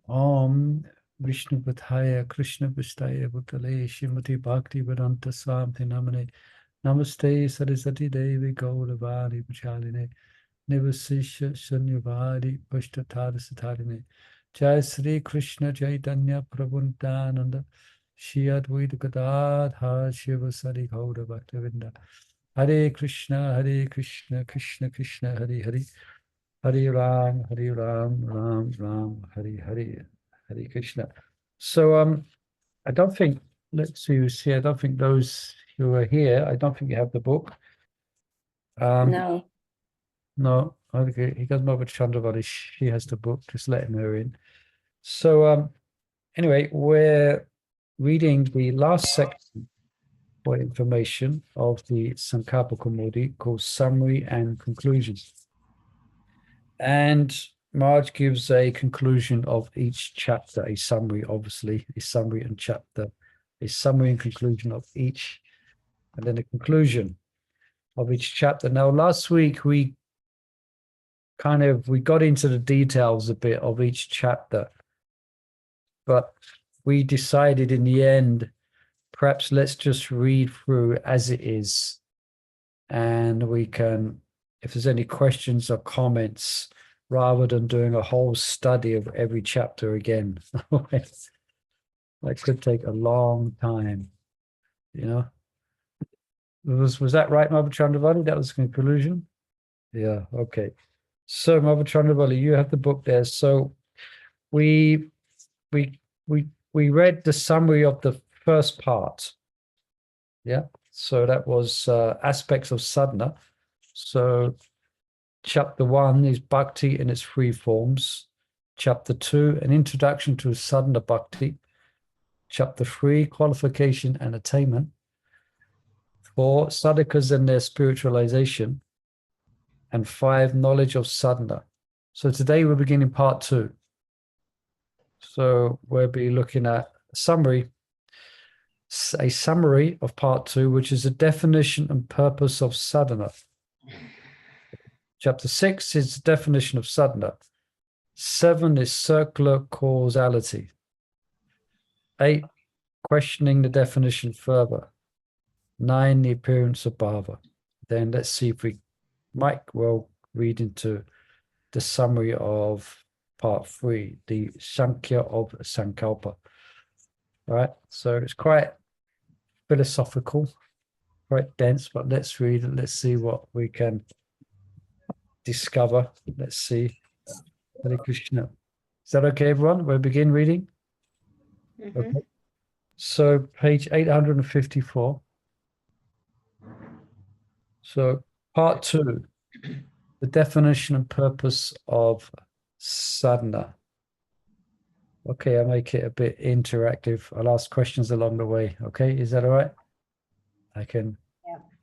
Om Vishnu Padhaya Krishna Vistaya Bhutale Shrimati Bhakti Vedanta Swami Namane Namaste Saraswati Devi Gauravani Pachaline Nivasisha Shunyavari Pashtatara Satarine Jai Sri Krishna Chaitanya Prabhupada Shri Advaita Gadadhar Shiva Sari Gaura Bhaktivinda Hare Krishna Krishna Krishna Hare Hare Hare Ram, Ram Ram, Hare Hare, Hare Krishna. So I don't think, let's see who's here. I don't think those who are here, I don't think you have the book. No. No, okay, he doesn't know about Chandravali. She has the book, just letting her in. So anyway, we're reading the last section for information of the Sankalpa Kaumudi called Summary and Conclusion. And Marge gives a conclusion of each chapter, a summary, obviously, a summary and chapter, a summary and conclusion of each, and then a conclusion of each chapter. Now, last week we got into the details a bit of each chapter, but we decided in the end, perhaps let's just read through as it is, and we can, if there's any questions or comments, rather than doing a whole study of every chapter again. That could take a long time, you know. Was that right, Mother Chandravali? That was the conclusion? Yeah, okay. So, Mother Chandravali, you have the book there. So we read the summary of the first part. Yeah. So that was aspects of sadhana. So Chapter 1 is Bhakti in its three forms. Chapter 2, an introduction to sadhana bhakti. Chapter 3, qualification and attainment. 4, sadhakas and their spiritualization. And 5, knowledge of sadhana. So today we're beginning part 2. So we'll be looking at a summary of part 2, which is a definition and purpose of sadhana. Chapter 6 is the definition of sadhana. 7 is circular causality. 8, questioning the definition further. 9, the appearance of bhava. Then let's see if we might well read into the summary of part 3, the Sankhya of Sankalpa. All right, so it's quite philosophical, quite dense, but let's read it. Let's see what we can discover. Let's see. Hare Krishna. Is that okay, everyone? We'll begin reading. Okay. So page 854. So part 2, the definition and purpose of sadhana. Okay, I'll make it a bit interactive. I'll ask questions along the way. Okay, is that all right? I can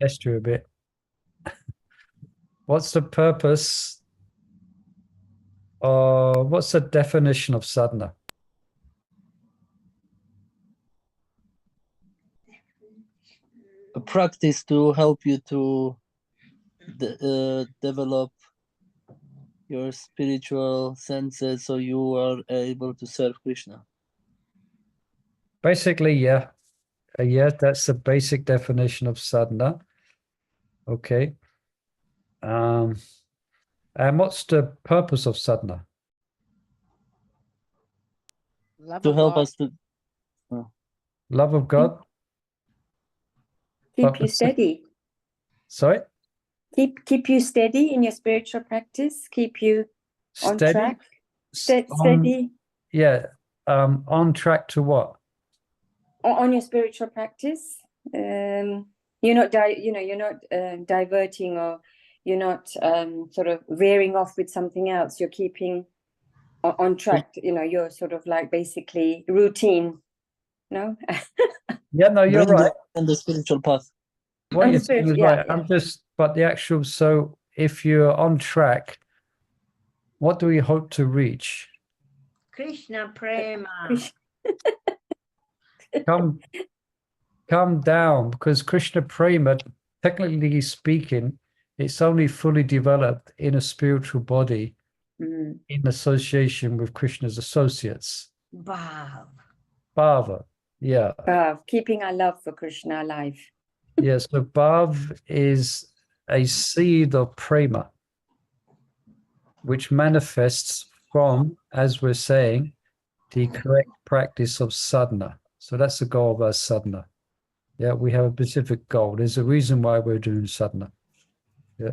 test you a bit. What's the purpose? What's the definition of sadhana? A practice to help you to develop your spiritual senses so you are able to serve Krishna. Basically, yeah. Yeah, that's the basic definition of sadhana. Okay. And what's the purpose of sadhana? To help us to Love of God. Keep you steady. Sorry? Keep you steady in your spiritual practice. Keep you on track. Steady. Yeah. On track to what? On your spiritual practice. You're not diverting, or you're not sort of veering off with something else. You're keeping on track. You're sort of like basically routine. No. Yeah, no, you're right. On the spiritual path. What you're saying is right. But the actual, so if you're on track, what do we hope to reach? Krishna Prema. Come down, because Krishna Prema, technically speaking, it's only fully developed in a spiritual body in association with Krishna's associates. Bhav. Bhava, yeah. Keeping our love for Krishna alive. Yeah, so bhav is a seed of prema, which manifests from, as we're saying, the correct practice of sadhana. So that's the goal of our sadhana. Yeah, we have a specific goal. There's a reason why we're doing sadhana. Yeah,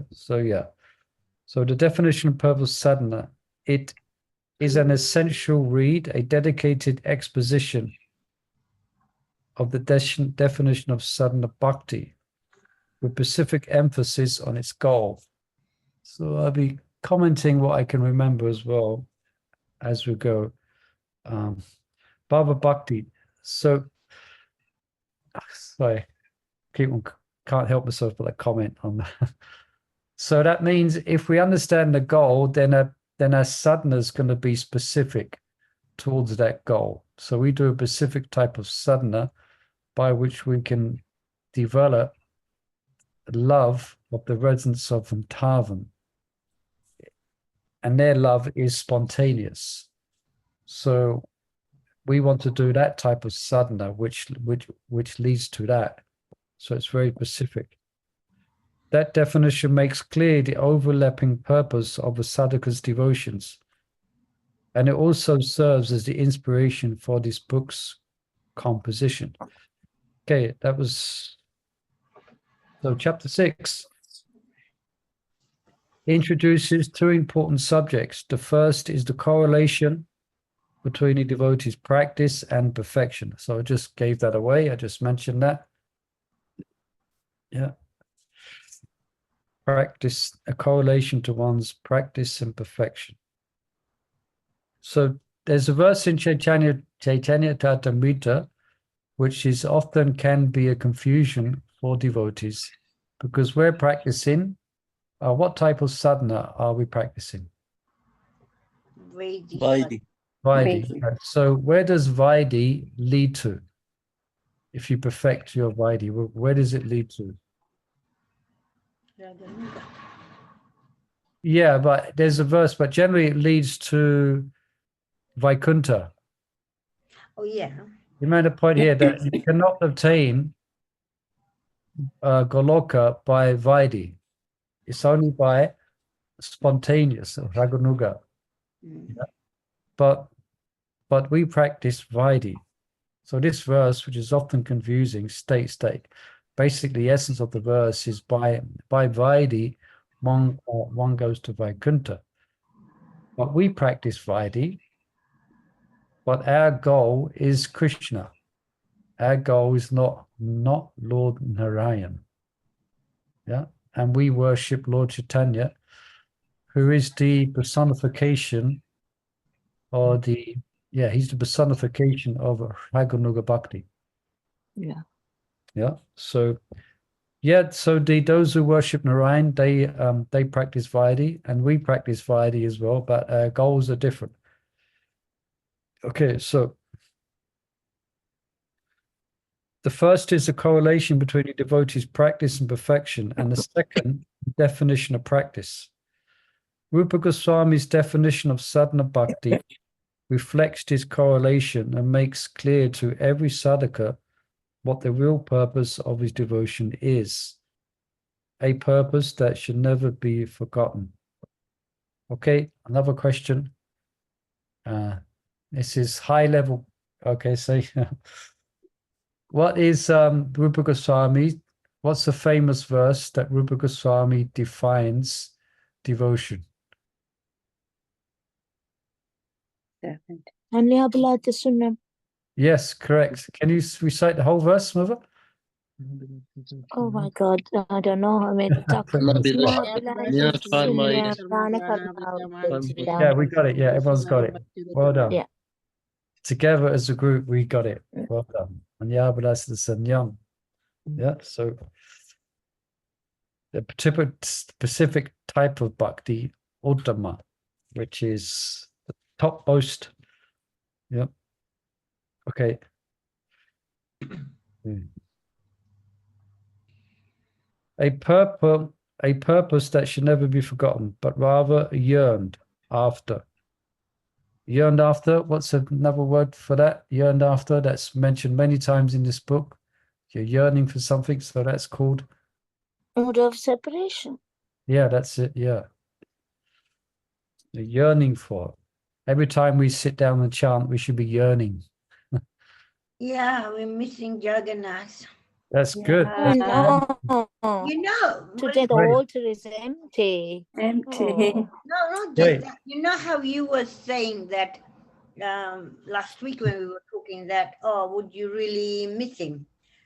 so the definition of purpose sadhana, it is an essential read, a dedicated exposition of the definition of sadhana bhakti, with specific emphasis on its goal. So I'll be commenting what I can remember as well as we go. Bhava bhakti. So, sorry, can't help myself but a comment on that. So that means if we understand the goal, then our sadhana is going to be specific towards that goal. So we do a specific type of sadhana by which we can develop love of the residents of Vrindavan. And their love is spontaneous. So we want to do that type of sadhana, which leads to that. So it's very specific. That definition makes clear the overlapping purpose of a sadhaka's devotions. And it also serves as the inspiration for this book's composition. Okay, that was... So chapter 6 introduces two important subjects. The first is the correlation between a devotee's practice and perfection. So I just gave that away. I just mentioned that. Yeah. Practice, a correlation to one's practice and perfection. So there's a verse in Chaitanya Tatamrita, which is often can be a confusion for devotees, because we're practicing, what type of sadhana are we practicing? Vaidhi. Vaidhi. Right. So where does Vaidhi lead to? If you perfect your Vaidhi, where does it lead to? Yeah, but there's a verse, but generally it leads to Vaikuntha. Oh, yeah. You made a point here that you cannot obtain Goloka by Vaidhi. It's only by spontaneous, Raganuga. Yeah. But we practice Vaidhi. So this verse, which is often confusing, states that basically the essence of the verse is by Vaidhi, one goes to Vaikuntha. But we practice Vaidhi, but our goal is Krishna. Our goal is not Lord Narayan. Yeah, and we worship Lord Chaitanya, who is the personification, or he's the personification of Raganuga Bhakti. Yeah. Yeah. So those who worship Narayan, they practice Vaidhi, and we practice Vaidhi as well, but our goals are different. Okay, so the first is the correlation between a devotee's practice and perfection, and the second, definition of practice. Rupa Goswami's definition of sadhana bhakti reflects this correlation and makes clear to every sadhaka what the real purpose of his devotion is, a purpose that should never be forgotten. Okay, another question. This is high level. Okay, so what is Rupa Goswami? What's the famous verse that Rupa Goswami defines devotion? Yes, correct. Can you recite the whole verse, Mother? Oh my God, I don't know. I mean, yeah, we got it. Yeah, everyone's got it. Well done. Yeah. Together as a group, we got it. Well done. And Sanyam. Yeah, so the specific type of bhakti, Uttama, which is the topmost. Yep. Okay. A purpose that should never be forgotten, but rather yearned after. Yearned after, what's another word for that? Yearned after, that's mentioned many times in this book. You're yearning for something, so that's called, Mood of separation. yeah, that's it, yeah. You're yearning for. Every time we sit down and chant, we should be yearning. Yeah, we're missing Jagannath. That's good. I That's know. You know, Today the Right. altar is empty. Empty. Oh. no, not Right. just that. You know how you were saying that last week when we were talking that, oh, would you really miss him?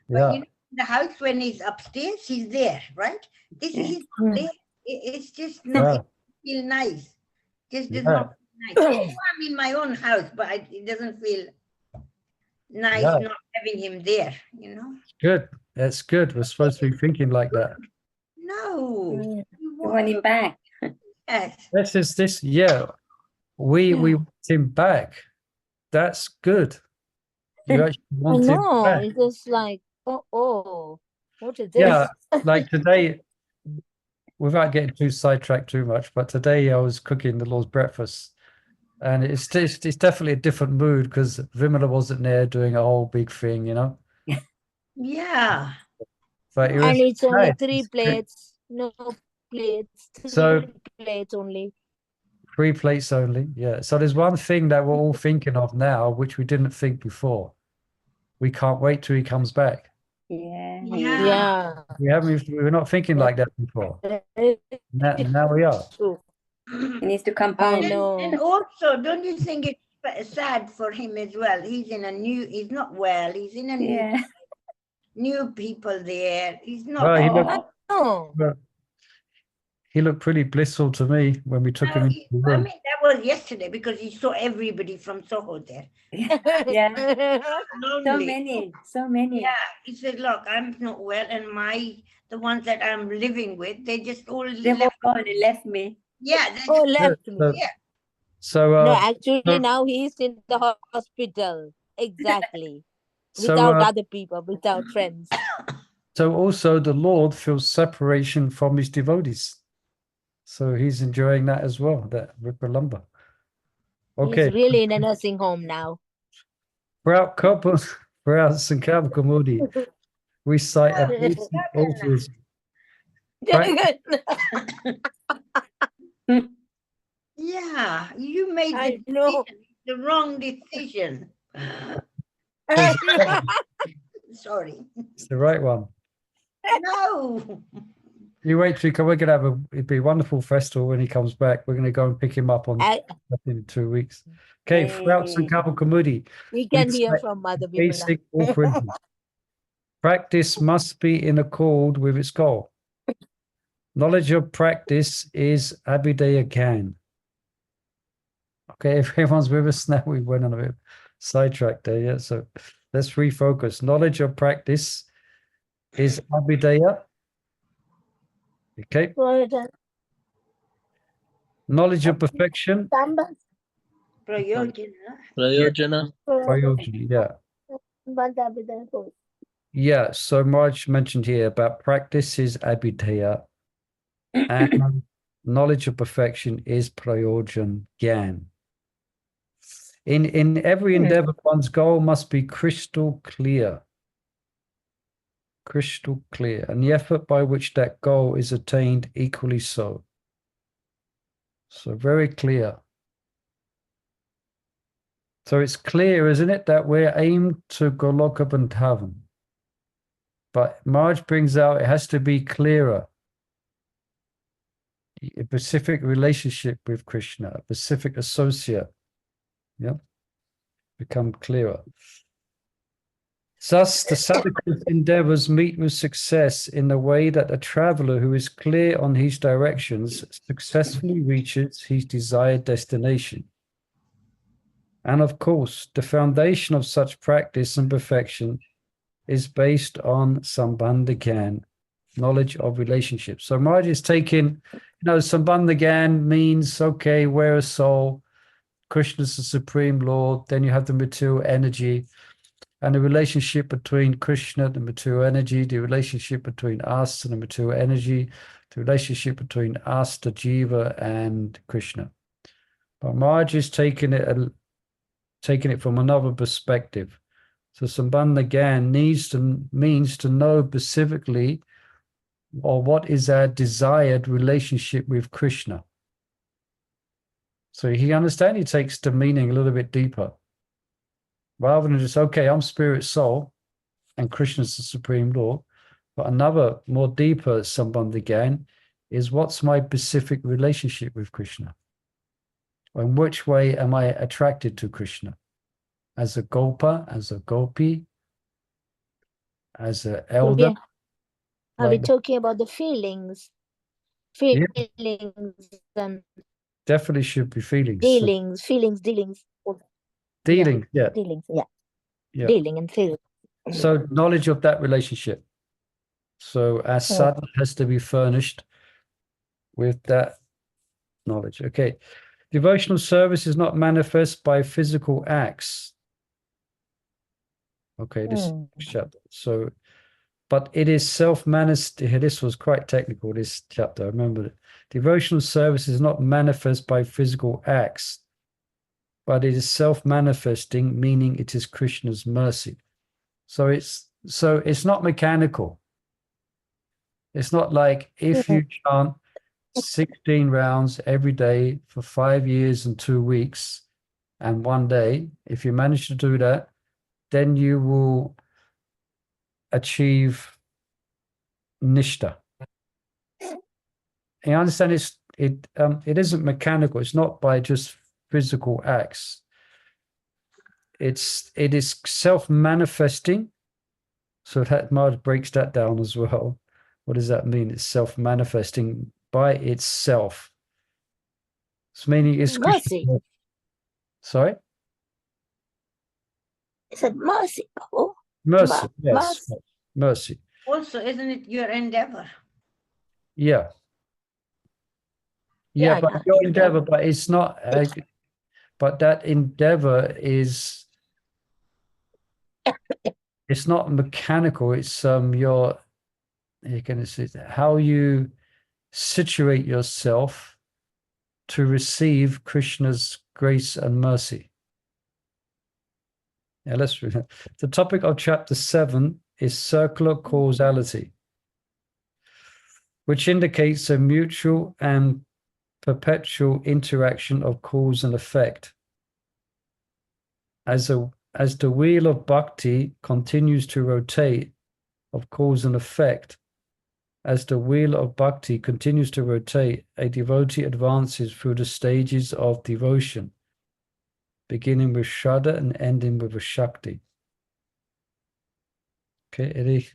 But Yeah, you know, the house when he's upstairs, he's there, right? This Yeah. he's not there. It's just not. yeah, It feel nice. Just does yeah, not feel nice. I'm in my own house, but it doesn't feel nice yeah. not having him there. You know? Good. That's good. We're supposed to be thinking like that. No. Yeah. You You want him back. Yes. This is this, yeah. We want him back. That's good. You actually I want him know. back. It's just like, oh, what is this? Yeah, like today, without getting too sidetracked too much, but today I was cooking the Lord's breakfast, and it's definitely a different mood because Vimala wasn't there doing a whole big thing, you know. Yeah. But it And was it's only nice. 3 It's great. plates, no plates, 3 So plates only. 3 plates only. Yeah. So there's one thing that we're all thinking of now, which we didn't think before. We can't wait till he comes back. Yeah. Yeah. Yeah. We're not thinking like that before. Very Now we are. true. He needs to come I home. know. And also, don't you think it's sad for him as well? He's not well. He's in a Yeah. new people there. He's not. Well, Oh, Oh, he looked pretty blissful to me when we took him No, into the I room. mean, that was yesterday because he saw everybody from Soho there. yeah. So Lonely. many. So many. Yeah, he said, look, I'm not well, and the ones that I'm living with, they just all They've left. all gone. They left me. Yeah, they Oh, just, left So, me. yeah. so, No, uh, actually so, now he's in the hospital. Exactly. so, Without uh, other people, without friends. so also the Lord feels separation from his devotees. So he's enjoying that as well, that Ripalamba. Okay. He's really in a nursing home now. Throughout Sankalpa Kaumudi, we cite at least authors. Yeah, you made I the know. decision, the wrong decision. Sorry. It's the right one. No. You wait till we're gonna have it'd be a wonderful festival when he comes back. We're gonna go and pick him up in 2 weeks. Okay, throughout Hey. Sankalpa Kaumudi, We can we hear cite from Mother Vimala. basic principles. Practice must be in accord with its goal. Knowledge of practice is Abhidaya Gyan. Okay, if everyone's with us now, we went on a bit sidetracked there, yeah. So let's refocus. Knowledge of practice is Abhidaya. Okay. Knowledge of perfection. Prayojana. Prayojana. Prayojana, yeah. Yeah, so Marge mentioned here about practice is Abhidaya and knowledge of perfection is Prayojan Gyan. In every endeavor, one's goal must be crystal clear. Crystal clear. And the effort by which that goal is attained equally so. So very clear. So it's clear, isn't it, that we're aimed to Goloka Bandhavan. But Marge brings out it has to be clearer. A specific relationship with Krishna, a specific associate. Yeah. Become clearer. Thus, the sadhaka's endeavors meet with success in the way that a traveler who is clear on his directions successfully reaches his desired destination. And of course, the foundation of such practice and perfection is based on Sambandha Gyan, knowledge of relationships. So Maharaj is taking, Sambandha Gyan means, okay, we're a soul, Krishna's the Supreme Lord, then you have the material energy, and the relationship between Krishna, the material energy, the relationship between us and the material energy, the relationship between us, the Jiva, and Krishna. But Maharaj is taking it from another perspective. So Sambandha Gyan means to know specifically, or what is our desired relationship with Krishna. So he takes the meaning a little bit deeper. Rather than just, okay, I'm spirit soul and Krishna's the Supreme Lord. But another more deeper Sambandha Gyan is, what's my specific relationship with Krishna? In which way am I attracted to Krishna? As a Gopa, as a Gopi, as an elder? Are we Like, talking about the feelings? Yeah. Feelings and definitely should be feelings. dealings. Dealing, yeah. Dealings, yeah. Yeah. Dealing and feeling. So knowledge of that relationship. So our sadhana has to be furnished with that knowledge. Okay. Devotional service is not manifest by physical acts. Okay, this chapter. So, but it is self-manifest. This was quite technical, this chapter. I remember it. Devotional service is not manifest by physical acts, but it is self-manifesting, meaning it is Krishna's mercy. So it's not mechanical. It's not like if you chant 16 rounds every day for 5 years and 2 weeks and 1 day, if you manage to do that, then you will achieve nishta. You understand? It isn't mechanical. It's not by just physical acts. It is self-manifesting. So that Maharaj breaks that down as well. What does that mean? It's self-manifesting by itself. It's meaning it's mercy. Sorry? It's a mercy. Mercy, yes. Mercy. Also, isn't it your endeavor? Yeah. Yeah, but your endeavor, but it's not, but that endeavor is, it's not mechanical. It's you're going to see how you situate yourself to receive Krishna's grace and mercy. Yeah, let's read it. The topic of chapter 7 is circular causality, which indicates a mutual and perpetual interaction of cause and effect. As the wheel of bhakti continues to rotate of cause and effect, as the wheel of bhakti continues to rotate, a devotee advances through the stages of devotion, beginning with Shraddha and ending with a Shakti. Okay, any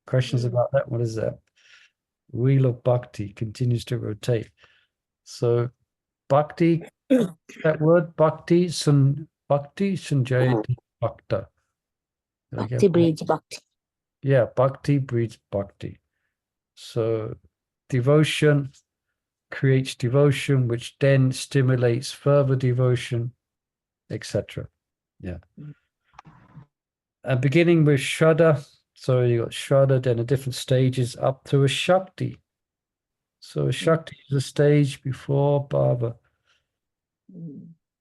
questions about that? What is that? Wheel of bhakti continues to rotate. So bhakti, that word bhakti sanjayati bhakta. Bhakti breeds bhakti. Yeah, bhakti breeds bhakti. So devotion creates devotion, which then stimulates further devotion, etc. Yeah. And beginning with Shraddha, so you got Shraddha, then the different stages up to a Shakti. So a Shakti is a stage before Bhava.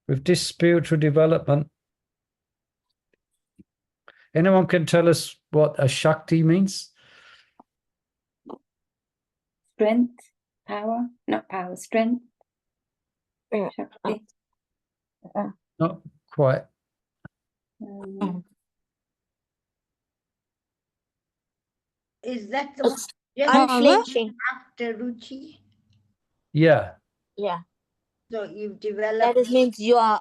With this spiritual development, anyone can tell us what a Shakti means? Strength, power, not power, strength. Shakti. Not quite. Is that the Unflinching. after Ruchi? Yeah. Yeah. So you've developed. That means you are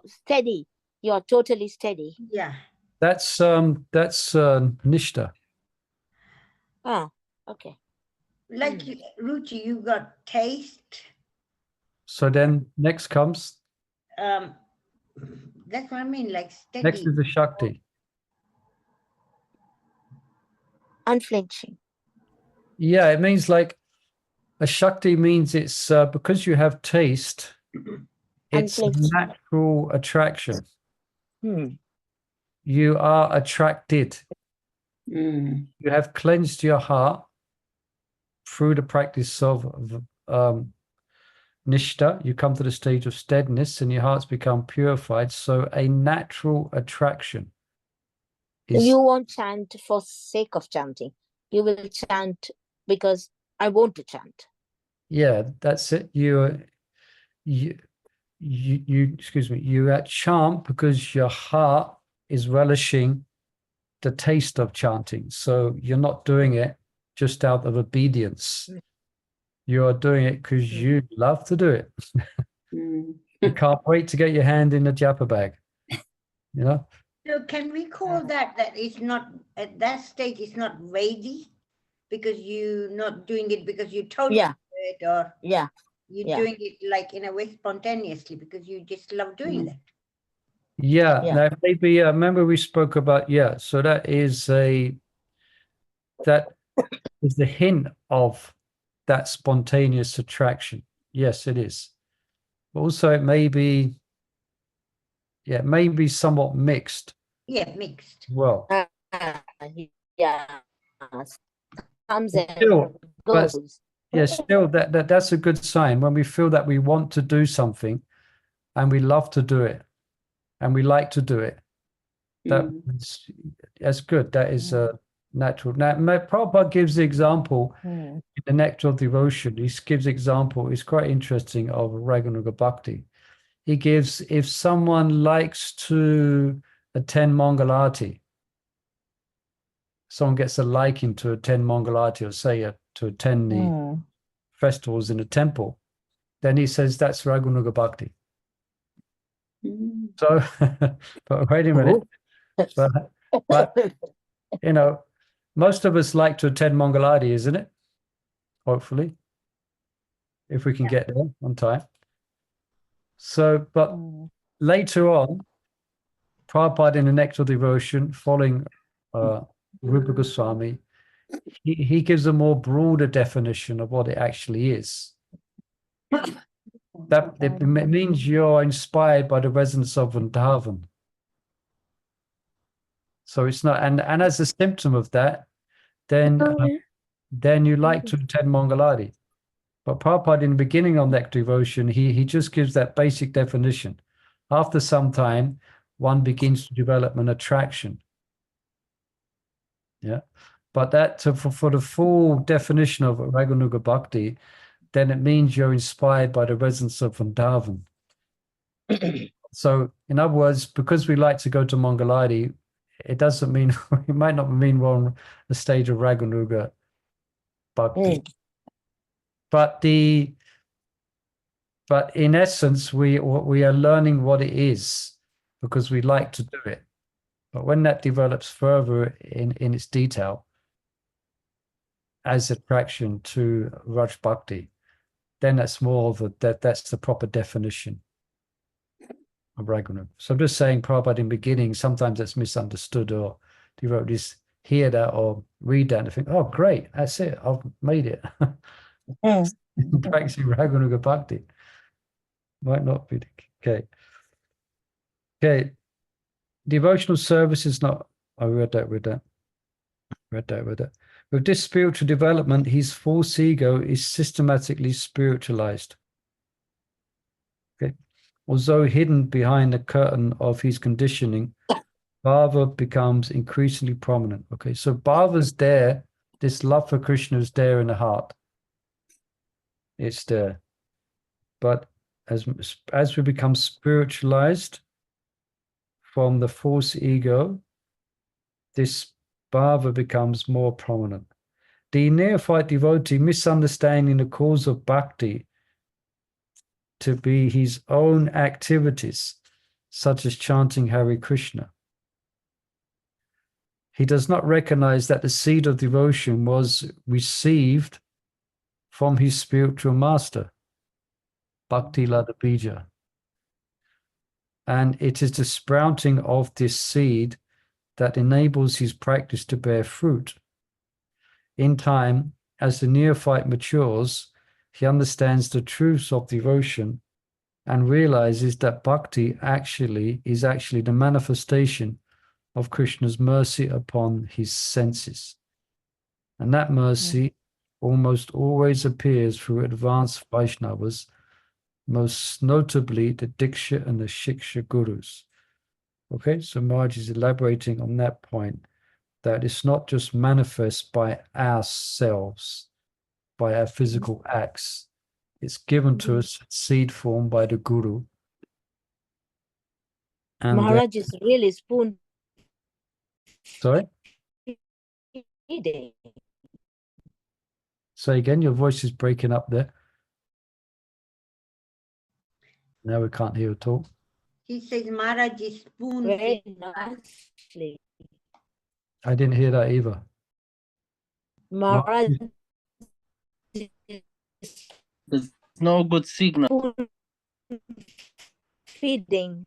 steady. You are totally steady. Yeah. That's Nishta. Ah, okay. Like Ruchi, you got taste. So then next comes. That's what I mean, like steady. Next is the Shakti. Unflinching. Yeah, it means like a Shakti means it's because you have taste, it's a natural attraction. You are attracted. You have cleansed your heart through the practice of nishta, you come to the stage of steadiness and your hearts become purified. So a natural attraction is... You won't chant for sake of chanting. You will chant because I want to chant. Yeah, that's it. You excuse me, you chant because your heart is relishing the taste of chanting. So you're not doing it just out of obedience. You're doing it because you love to do it. You can't wait to get your hand in the japa bag. You know? So can we call that it's not, at that stage, it's not ready because you're not doing it because you told Yeah. to do it, or Yeah. you're Yeah. doing it like in a way spontaneously because you just love doing that? Yeah, Yeah. now maybe remember we spoke about, so that is the hint of that spontaneous attraction. Yes, it is. Also, it may be somewhat mixed. Yeah, mixed. Well, Yeah. Comes and still, but goes. still that's a good sign when we feel that we want to do something and we love to do it and we like to do it. That's good. That is natural. Now, Prabhupada gives the example in the Nectar of Devotion. He gives example. It's quite interesting of Raganuga Bhakti. He gives, if someone likes to attend Mangalarti, someone gets a liking to attend Mangalarti or say to attend the festivals in a temple, then he says that's Raganuga Bhakti. So, but wait a minute. But you know, most of us like to attend Mangalarti, isn't it? Hopefully, if we can get there on time. So, but later on, Prabhupada in the Nectar Devotion, following Rupa Goswami, he gives a more broader definition of what it actually is. That it means you're inspired by the resonance of Vrindavan. So it's not, and as a symptom of that, then you like to attend Mangalarti. But Prabhupada, in the beginning of that devotion, he just gives that basic definition. After some time, one begins to develop an attraction. Yeah. But that for the full definition of Raganuga Bhakti, then it means you're inspired by the resonance of Vrindavan. So, in other words, because we like to go to Mangalarti, it doesn't mean, it might not mean we're on the stage of Raganuga Bhakti. But in essence, we are learning what it is because we like to do it. But when that develops further in its detail as attraction to Raj Bhakti, then that's more of that's the proper definition of Raganuga. So I'm just saying, Prabhupada in the beginning, sometimes that's misunderstood, or devotees hear that or read that and think, oh, great, that's it, I've made it. Practicing Raganuga Bhakti. Might not be the case. Okay. Devotional service is not, I read that. With this spiritual development, his false ego is systematically spiritualized. Okay. Although hidden behind the curtain of his conditioning, bhava becomes increasingly prominent. Okay, so bhava's there, this love for Krishna is there in the heart. It's there. But as we become spiritualized from the false ego, this bhava becomes more prominent. The neophyte devotee, misunderstanding the cause of bhakti to be his own activities, such as chanting Hare Krishna, he does not recognize that the seed of devotion was received from his spiritual master, Bhakti Lada Bija. And it is the sprouting of this seed that enables his practice to bear fruit. In time, as the neophyte matures, he understands the truths of devotion and realizes that bhakti is actually the manifestation of Krishna's mercy upon his senses. And that mercy almost always appears through advanced Vaishnavas most notably the Diksha and the Shiksha gurus. Okay, so Maharaj is elaborating on that point, that it's not just manifest by ourselves, by our physical acts. It's given to us in seed form by the Guru. And Maharaj is really spoon sorry? feeding. Say again, your voice is breaking up there. Now we can't hear at all. He says Maharaj is spoon Very feeding. nicely. I didn't hear that either. Maharaj is There's no good signal. spoon feeding.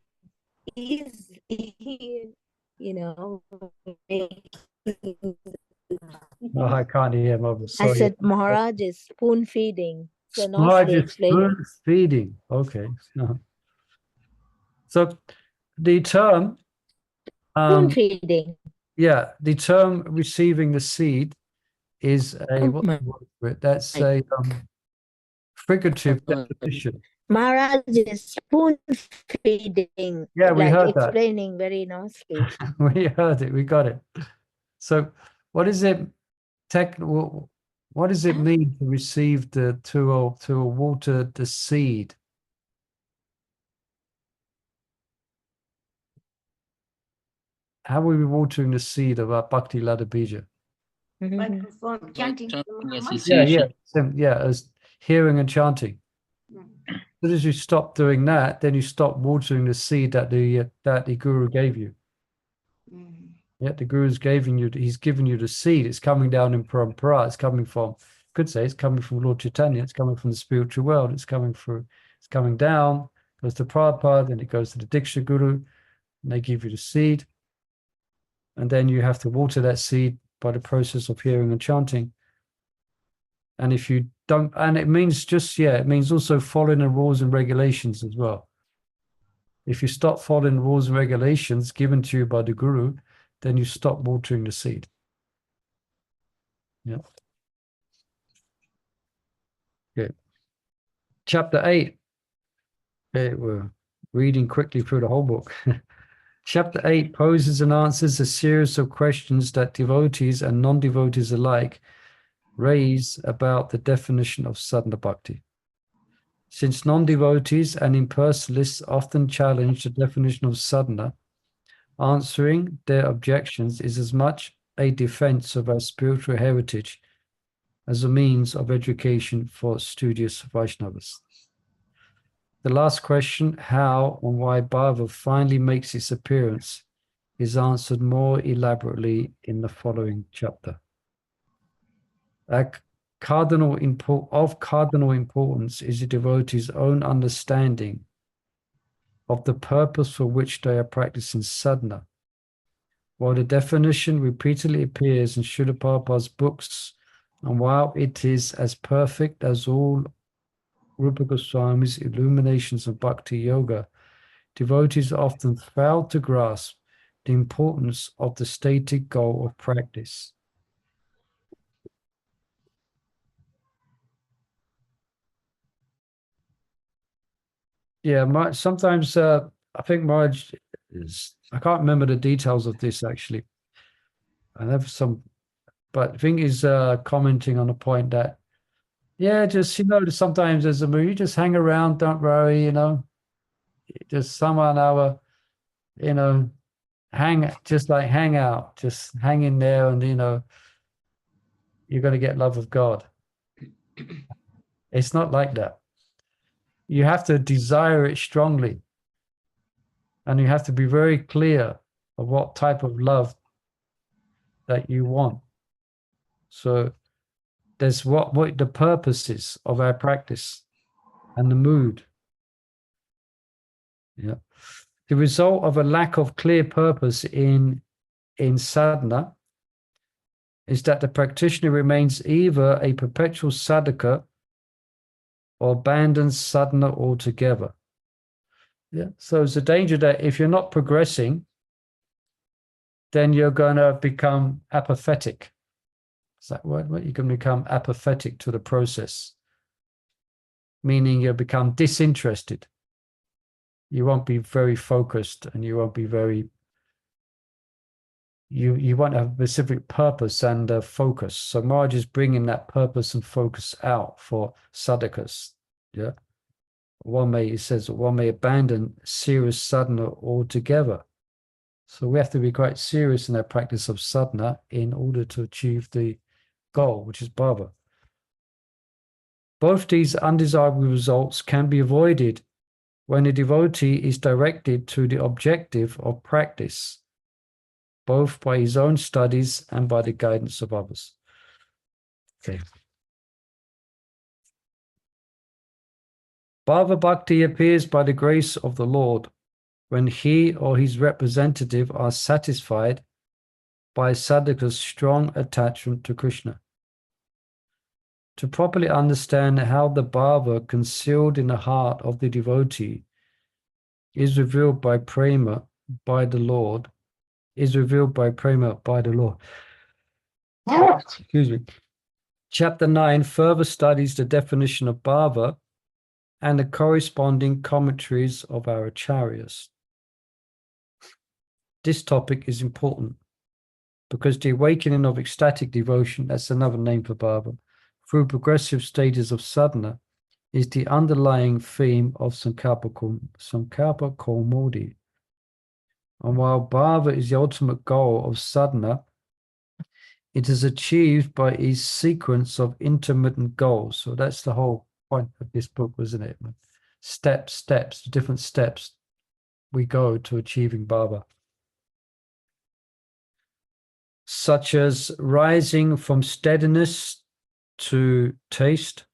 Is you know, No, I can't hear him. I Sorry. said Maharaj is spoon feeding. So Maharaj nicely is explaining. spoon feeding. Okay. So the term, Spoon feeding. yeah, the term receiving the seed is a what's the word for it? That's a figurative definition. Maharaj is spoon feeding. Yeah, we like heard that. explaining very nicely. We heard it. We got it. So, what is it? What does it mean to receive to water the seed? How are we watering the seed of our Bhakti Lada Bija? Microphone, chanting to Chanting Muhammad. Yeah, as hearing and chanting. Mm. As soon as you stop doing that, then you stop watering the seed that the Guru gave you. Mm. Yeah, the Guru's he's given you the seed. It's coming down in parampara. It's coming from, could say it's coming from Lord Chaitanya. It's coming from the spiritual world. It's coming down, goes to Prabhupada, then it goes to the Diksha Guru, and they give you the seed. And then you have to water that seed by the process of hearing and chanting. And if you don't, and it means it means also following the rules and regulations as well. If you stop following the rules and regulations given to you by the Guru, then you stop watering the seed. Yeah. Okay. Chapter 8. Okay, we're reading quickly through the whole book. Chapter 8 poses and answers a series of questions that devotees and non-devotees alike raise about the definition of sadhana bhakti. Since non-devotees and impersonalists often challenge the definition of sadhana, answering their objections is as much a defense of our spiritual heritage as a means of education for studious Vaishnavas. The last question, how and why Bhava finally makes its appearance, is answered more elaborately in the following chapter. Of cardinal importance is the devotee's own understanding of the purpose for which they are practicing sadhana. While the definition repeatedly appears in Srila Prabhupada's books, and while it is as perfect as all Rupa Goswami's illuminations of Bhakti Yoga, devotees often fail to grasp the importance of the stated goal of practice. Yeah, sometimes I think Maharaj is, I can't remember the details of this actually. I have some, but I think he's commenting on a point that, yeah, just, sometimes as a mood, you just hang around, don't worry, just someone hour, hang out, just hang in there and, you're going to get love of God. It's not like that. You have to desire it strongly. And you have to be very clear of what type of love that you want. So there's what the purpose is of our practice and the mood. Yeah. The result of a lack of clear purpose in sadhana is that the practitioner remains either a perpetual sadhaka or abandons sadhana altogether. Yeah. So it's a danger that if you're not progressing, then you're going to become apathetic. Is that word? You can become apathetic to the process. meaning you'll become disinterested. You won't be very focused, and you won't be very, you won't have a specific purpose and focus. So Maharaj is bringing that purpose and focus out for sadhakas. Yeah. He says one may abandon serious sadhana altogether. So we have to be quite serious in our practice of sadhana in order to achieve the goal, which is bhava. Both these undesirable results can be avoided when a devotee is directed to the objective of practice, both by his own studies and by the guidance of others. Okay. Bhava Bhakti appears by the grace of the Lord when he or his representative are satisfied by sadhaka's strong attachment to Krishna. To properly understand how the bhava concealed in the heart of the devotee is revealed by prema by the Lord, Excuse me. Chapter 9 further studies the definition of bhava and the corresponding commentaries of our acharyas. This topic is important because the awakening of ecstatic devotion, that's another name for bhava, through progressive stages of sadhana is the underlying theme of Sankalpa Kaumudi. And while bhava is the ultimate goal of sadhana, it is achieved by a sequence of intermittent goals. So that's the whole point of this book, wasn't it? Steps, different steps we go to achieving bhava. Such as rising from steadiness to taste,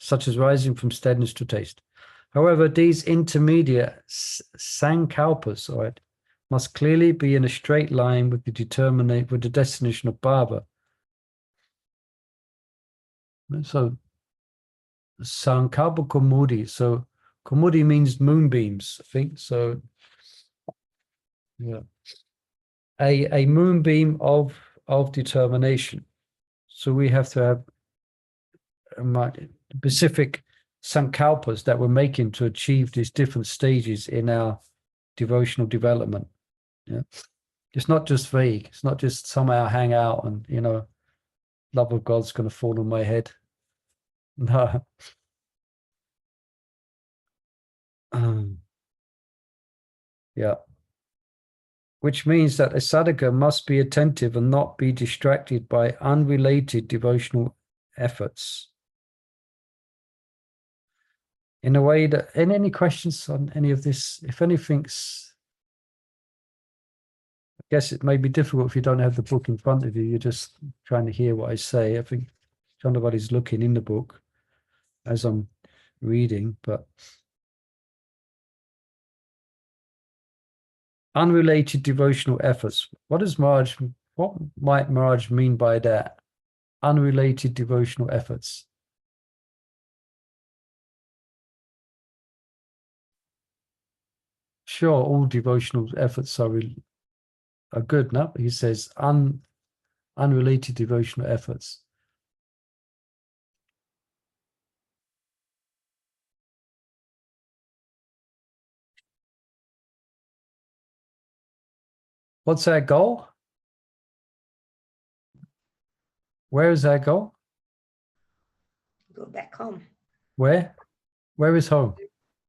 However, these intermediate sankalpas, right, must clearly be in a straight line with the destination of bhava. So, Sankalpa Kaumudi. So, Kaumudi means moonbeams, I think. So, yeah, a moonbeam of determination. So we have to have specific sankalpas that we're making to achieve these different stages in our devotional development. Yeah, it's not just vague. It's not just somehow hang out and love of God's going to fall on my head. No. Yeah. Which means that a sadhaka must be attentive and not be distracted by unrelated devotional efforts. In a way that, any questions on any of this? If anything's, I guess it may be difficult if you don't have the book in front of you. You're just trying to hear what I say. I think somebody's looking in the book as I'm reading, but unrelated devotional efforts. What might Maharaj mean by that? Unrelated devotional efforts. Sure, all devotional efforts are good, no? He says unrelated devotional efforts. What's our goal? Where is our goal? Go back home. Where? Where is home?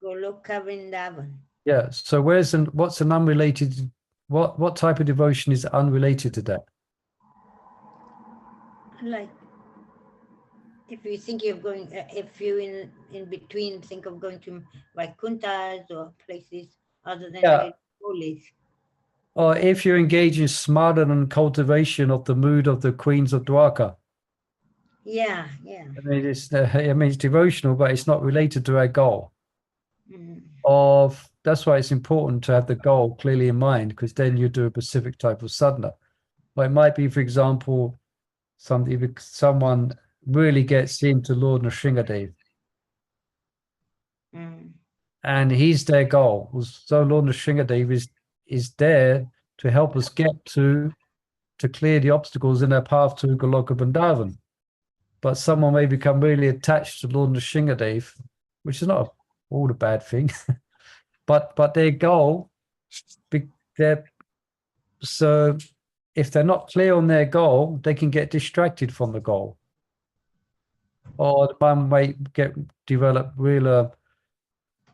Goloka Vrindavan. Yeah. So what's an unrelated? What type of devotion is unrelated to that? Like, if you think of going, if you in between think of going to Vaikunthas or places other than holies. Or if you engage in smadhan and cultivation of the mood of the queens of Dwarka. Yeah. I mean, it's devotional, but it's not related to our goal. Mm. That's why it's important to have the goal clearly in mind, because then you do a specific type of sadhana. But it might be, for example, someone really gets into Lord Nrsingadev, and he's their goal. So Lord Nrsingadev is there to help us get to clear the obstacles in our path to Goloka Vrindavan. But someone may become really attached to Lord Nrsingadev, which is not all a bad thing. but their goal, so if they're not clear on their goal, they can get distracted from the goal, or the mind may develop real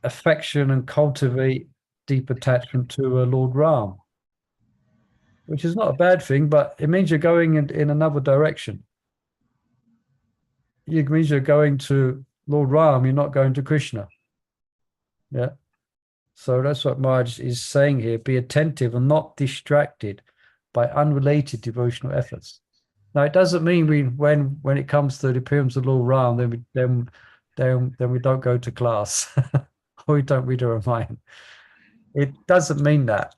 affection and cultivate deep attachment to Lord Ram, which is not a bad thing, but it means you're going in another direction. It means you're going to Lord Ram, you're not going to Krishna. Yeah. So that's what Maharaj is saying here. Be attentive and not distracted by unrelated devotional efforts. Now, it doesn't mean when it comes to the appearance of Lord Ram, then we don't go to class or we don't read a Ramayana. It doesn't mean that.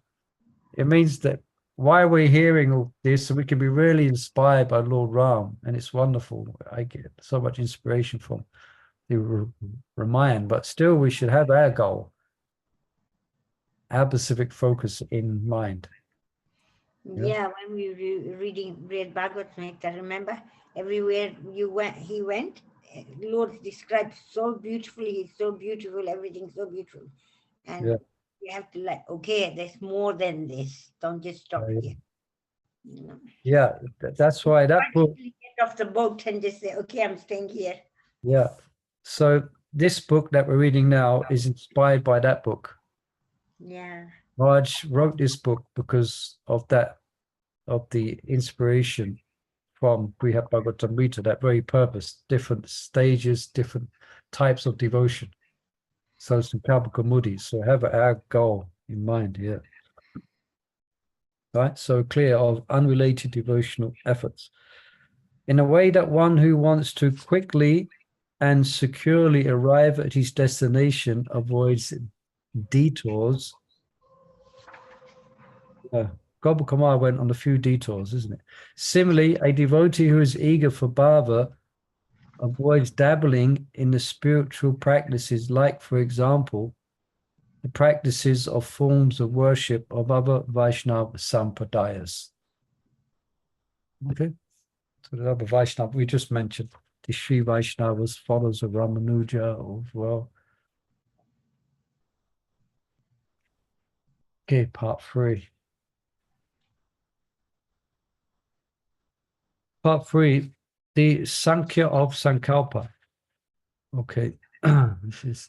It means that why we're hearing all this, so we can be really inspired by Lord Ram, and it's wonderful. I get so much inspiration from the Ramayana, but still we should have our goal, our specific focus in mind. Yeah, when we read Bhagavad Gita, I remember everywhere he went, Lord described so beautifully, he's so beautiful, everything's so beautiful. And you have to like, okay, there's more than this. Don't just stop here. You know? Yeah, that's why that book. Get off the boat and just say, okay, I'm staying here. Yeah. So this book that we're reading now is inspired by that book. Yeah. Raj wrote this book because of the inspiration from Brihad Bhagavatamrita, that very purpose, different stages, different types of devotion. So Sankalpa Kaumudi. So have our goal in mind here. Right? So clear of unrelated devotional efforts. In a way that one who wants to quickly and securely arrive at his destination avoids detours. Gobal Kumar went on a few detours, isn't it? Similarly, a devotee who is eager for bhava avoids dabbling in the spiritual practices, like, for example, the practices of forms of worship of other Vaishnava sampradayas. Okay, so the other Vaishnava we just mentioned, the Sri Vaishnavas, followers of Ramanuja as well. Okay, part 3. Part 3, the Sankhya of Sankalpa. Okay, this is,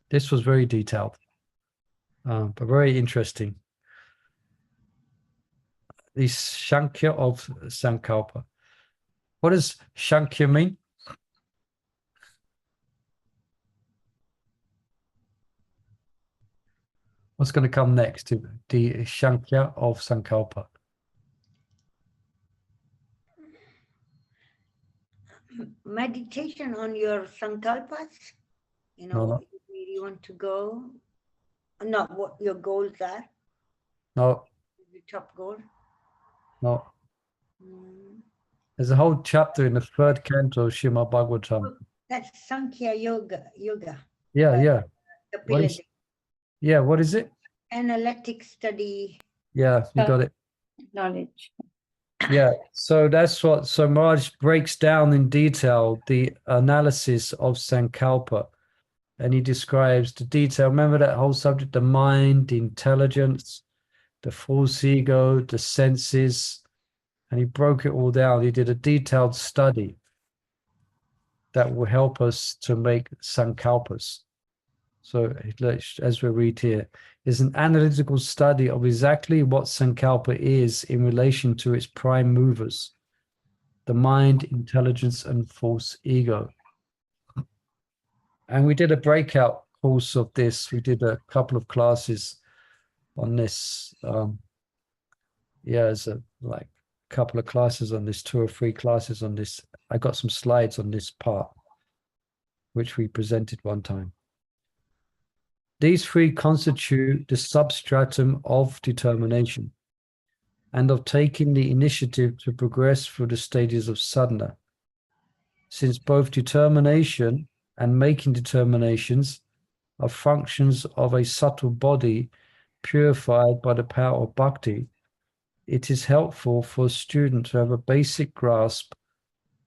this was very detailed, but very interesting. The Sankhya of Sankalpa. What does Sankhya mean? What's going to come next? The Sankhya of Sankalpa. Meditation on your sankalpas, you know, where you want to go, not what your goals are. No. The top goal. No. There's a whole chapter in the 3rd canto of Srimad Bhagavatam. That's Sankhya Yoga. Yeah. What is it? Analytic study. Yeah, you got it. Knowledge. Yeah, so that's what, so Maharaj breaks down in detail the analysis of Sankalpa, and he describes the detail. Remember that whole subject, the mind, the intelligence, the false ego, the senses, and he broke it all down. He did a detailed study that will help us to make Sankalpas. So as we read here, is an analytical study of exactly what Sankalpa is in relation to its prime movers, the mind, intelligence, and false ego. And we did a breakout course of this. We did a couple of classes on this. There's like a couple of classes on this, 2 or 3 classes on this. I got some slides on this part, which we presented one time. These 3 constitute the substratum of determination and of taking the initiative to progress through the stages of sadhana. Since both determination and making determinations are functions of a subtle body purified by the power of bhakti, it is helpful for a student to have a basic grasp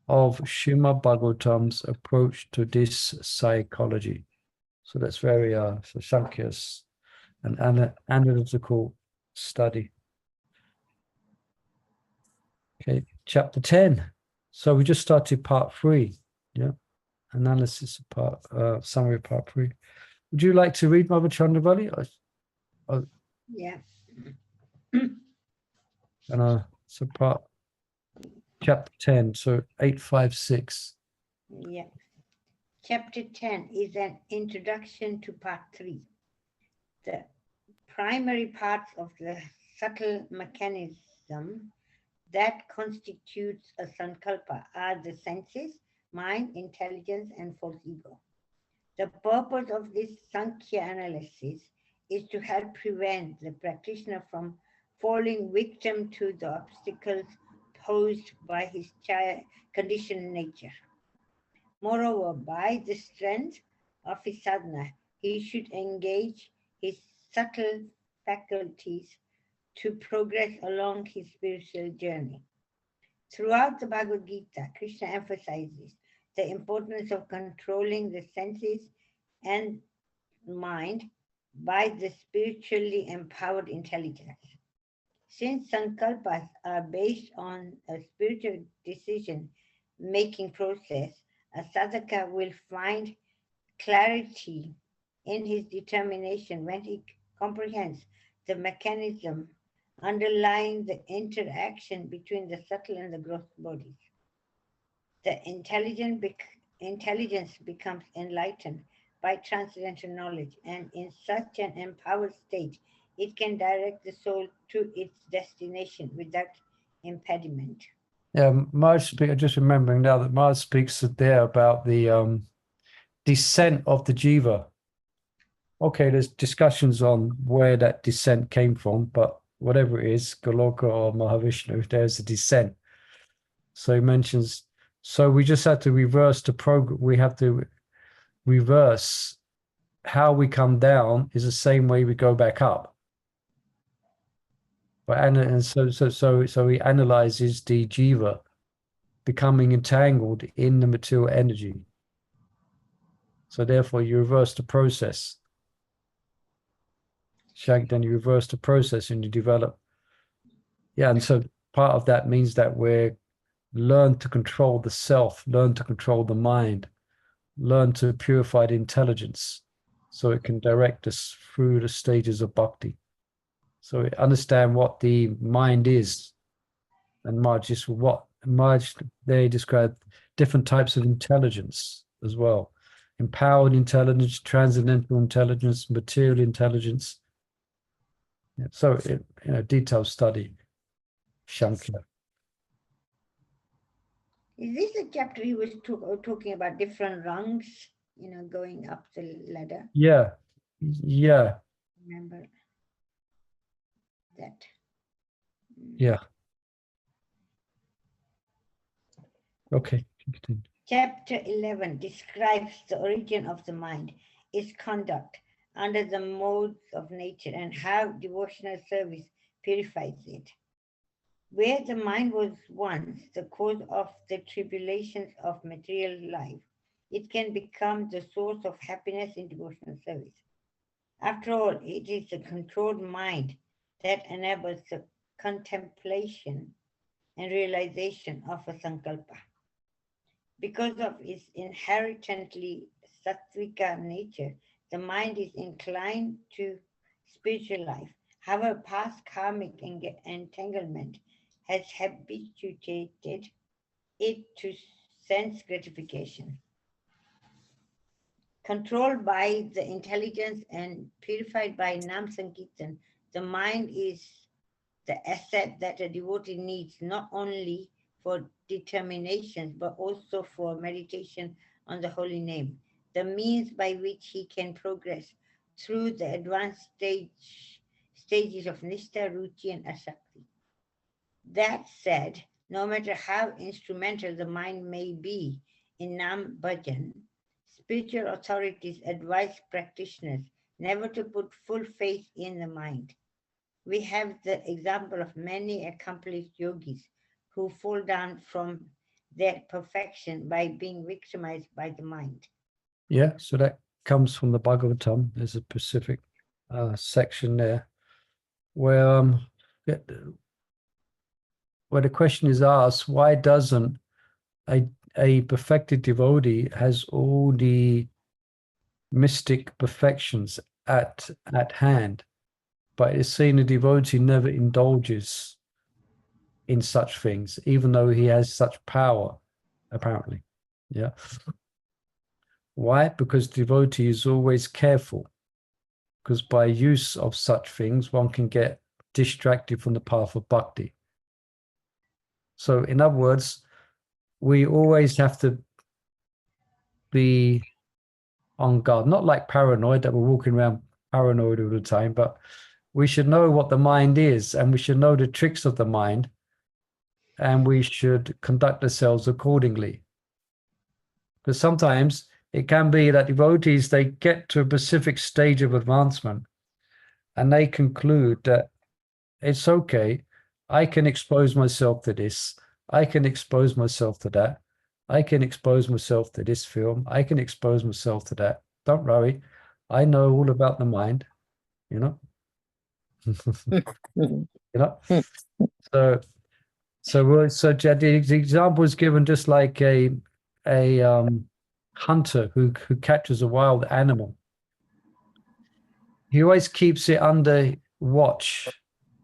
of Srimad Bhagavatam's approach to this psychology. So that's very so Sankya's an analytical study. Okay, chapter 10. So we just started part 3. Yeah, analysis of part summary of part 3. Would you like to read, Mother Chandravali? Yeah. And so part chapter 10, so 856. Yeah. Chapter 10 is an introduction to part 3. The primary parts of the subtle mechanism that constitutes a sankalpa are the senses, mind, intelligence, and false ego. The purpose of this Sankhya analysis is to help prevent the practitioner from falling victim to the obstacles posed by his conditioned nature. Moreover, by the strength of his sadhana, he should engage his subtle faculties to progress along his spiritual journey. Throughout the Bhagavad Gita, Krishna emphasizes the importance of controlling the senses and mind by the spiritually empowered intelligence. Since sankalpas are based on a spiritual decision-making process, a sadhaka will find clarity in his determination when he comprehends the mechanism underlying the interaction between the subtle and the gross bodies. The intelligence becomes enlightened by transcendental knowledge, and in such an empowered state, it can direct the soul to its destination without impediment. Yeah, Marge just remembering now that Marge speaks there about the descent of the jiva. Okay, there's discussions on where that descent came from, but whatever it is, Goloka or Mahavishnu, there's a descent. So he mentions, so we just have to reverse the program. We have to reverse how we come down is the same way we go back up. But and so he analyzes the jiva becoming entangled in the material energy. So therefore you reverse the process. Then you reverse the process and you develop. Yeah, and so part of that means that we learn to control the self, learn to control the mind, learn to purify the intelligence so it can direct us through the stages of bhakti. So we understand what the mind is. And Marge they describe different types of intelligence as well. Empowered intelligence, transcendental intelligence, material intelligence. Yeah, so detailed study, Shankar. Is this a chapter he was talking about different rungs, going up the ladder? Yeah. Remember that? Yeah. Okay. Chapter 11 describes the origin of the mind, its conduct under the modes of nature, and how devotional service purifies it. Where the mind was once the cause of the tribulations of material life, it can become the source of happiness in devotional service. After all, it is the controlled mind that enables the contemplation and realization of a sankalpa. Because of its inherently sattvika nature, the mind is inclined to spiritual life. However, past karmic entanglement has habituated it to sense gratification. Controlled by the intelligence and purified by Nam Sankirtan, the mind is the asset that a devotee needs not only for determination, but also for meditation on the holy name, the means by which he can progress through the advanced stages of Nishta, Ruchi, and Asakti. That said, no matter how instrumental the mind may be in Nam Bhajan, spiritual authorities advise practitioners never to put full faith in the mind. We have the example of many accomplished yogis who fall down from their perfection by being victimized by the mind. Yeah, so that comes from the Bhagavatam. There's a specific section there where where the question is asked, why doesn't a perfected devotee has all the mystic perfections at hand, but it's seen a devotee never indulges in such things, even though he has such power, apparently. Yeah. Why? Because devotee is always careful, because by use of such things, one can get distracted from the path of bhakti. So in other words, we always have to be on guard, not like paranoid, that we're walking around paranoid all the time, but we should know what the mind is, and we should know the tricks of the mind, and we should conduct ourselves accordingly. Because sometimes it can be that devotees, they get to a specific stage of advancement and they conclude that it's okay, I can expose myself to this, I can expose myself to that, I can expose myself to this film, I can expose myself to that. Don't worry, I know all about the mind, you know. You know. So the example is given just like a hunter who catches a wild animal. He always keeps it under watch.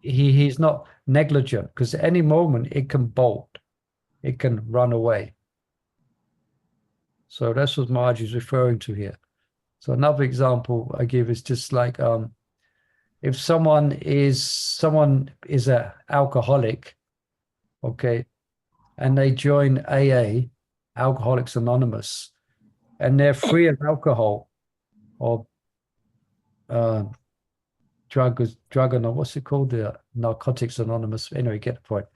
He's not negligent, because at any moment it can bolt, it can run away. So that's what Marge is referring to here. So another example I give is just like if someone is an alcoholic, okay, and they join AA, Alcoholics Anonymous, and they're free of alcohol or what's it called? The Narcotics Anonymous. Anyway, get the point.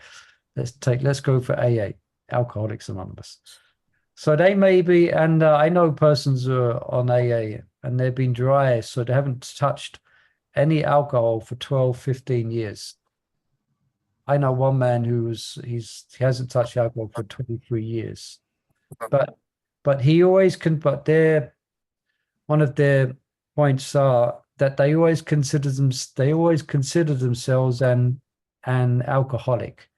Let's go for AA, Alcoholics Anonymous. So they may be, and I know persons who are on AA and they've been dry, so they haven't touched any alcohol for 12, 15 years. I know one man he hasn't touched alcohol for 23 years. But he always can, but one of their points are that they always consider themselves an alcoholic,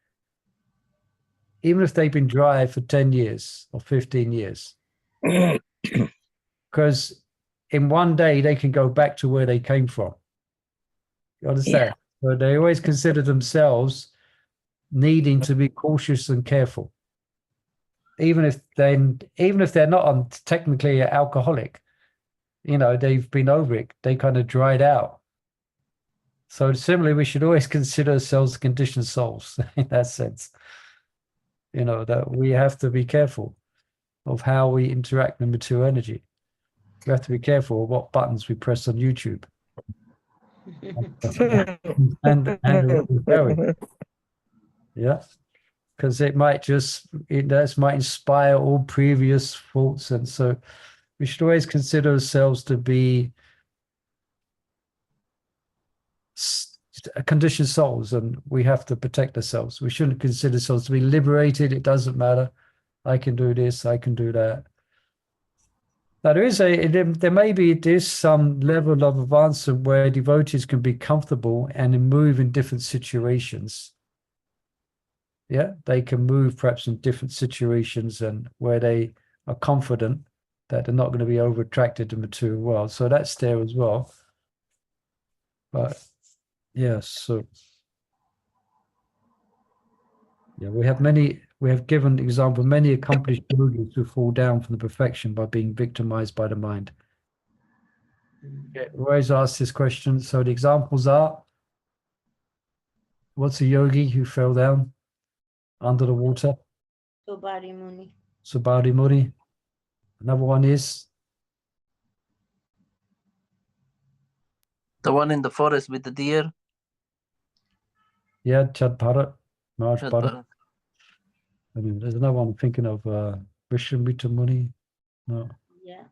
even if they've been dry for 10 years or 15 years. Because in one day they can go back to where they came from. You understand? Yeah. So they always consider themselves needing to be cautious and careful. Even if they're not technically an alcoholic, you know, they've been over it, they kind of dried out. So similarly, we should always consider ourselves conditioned souls in that sense. You know, that we have to be careful of how we interact with material energy. We have to be careful of what buttons we press on YouTube. and where we're going. Yeah. Because it might might inspire all previous thoughts. And so we should always consider ourselves to be conditioned souls, and we have to protect ourselves. We shouldn't consider ourselves to be liberated. It doesn't matter. I can do this, I can do that. Now there may be some level of advancement where devotees can be comfortable and move in different situations. Yeah, they can move perhaps in different situations and where they are confident that they're not going to be over attracted to the material world. So that's there as well. But yes, so yeah, we have given example many accomplished yogis who fall down from the perfection by being victimized by the mind. Yeah, we always ask this question. So the examples are, what's a yogi who fell down under the water? Subari Muni. Subari Muni. Another one is? The one in the forest with the deer? Yeah, Chad Bharat, Maharaj Chad Bharat. Bharat. I mean, there's another one I'm thinking of, Vishwamitra Muni. No. Yeah.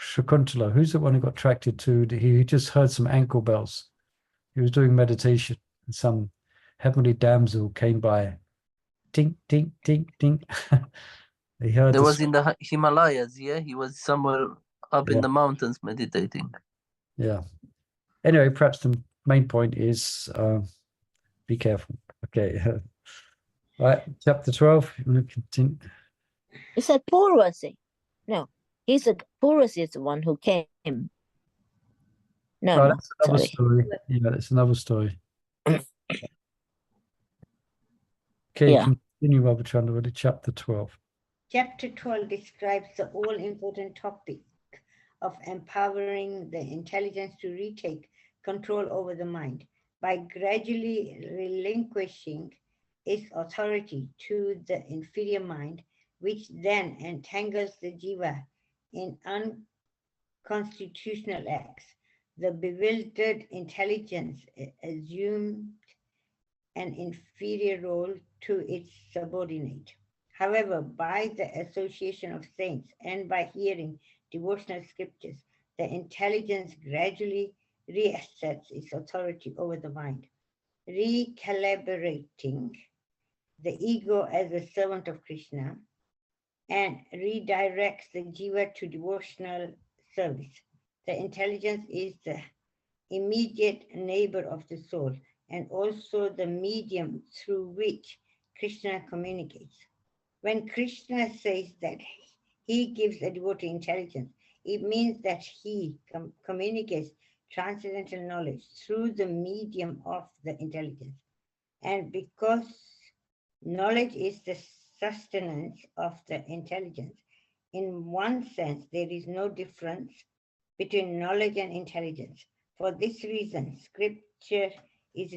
Shakuntala. Who's the one who got attracted to? He just heard some ankle bells. He was doing meditation, and some heavenly damsel came by, tink, tink, tink, tink. He heard There the was in the Himalayas, yeah? He was somewhere up in Yeah. the mountains meditating. Yeah. Anyway, perhaps the main point is be careful. Okay. Right. Chapter 12. You want to continue? You said Purvasi. No, Purvasi is the one who came. No, Oh, no, that's another sorry. story. Yeah, that's another story. Okay, Yeah. continue, Baba Chandra, with chapter 12. Chapter 12 describes the all-important topic of empowering the intelligence to retake control over the mind by gradually relinquishing its authority to the inferior mind, which then entangles the jiva in unconstitutional acts. The bewildered intelligence assumed an inferior role to its subordinate. However, by the association of saints and by hearing devotional scriptures, the intelligence gradually reasserts its authority over the mind, recalibrating the ego as a servant of Krishna and redirects the jiva to devotional service. The intelligence is the immediate neighbor of the soul and also the medium through which Krishna communicates. When Krishna says that he gives a devotee intelligence, it means that he communicates transcendental knowledge through the medium of the intelligence. And because knowledge is the sustenance of the intelligence, in one sense, there is no difference between knowledge and intelligence. For this reason, scripture is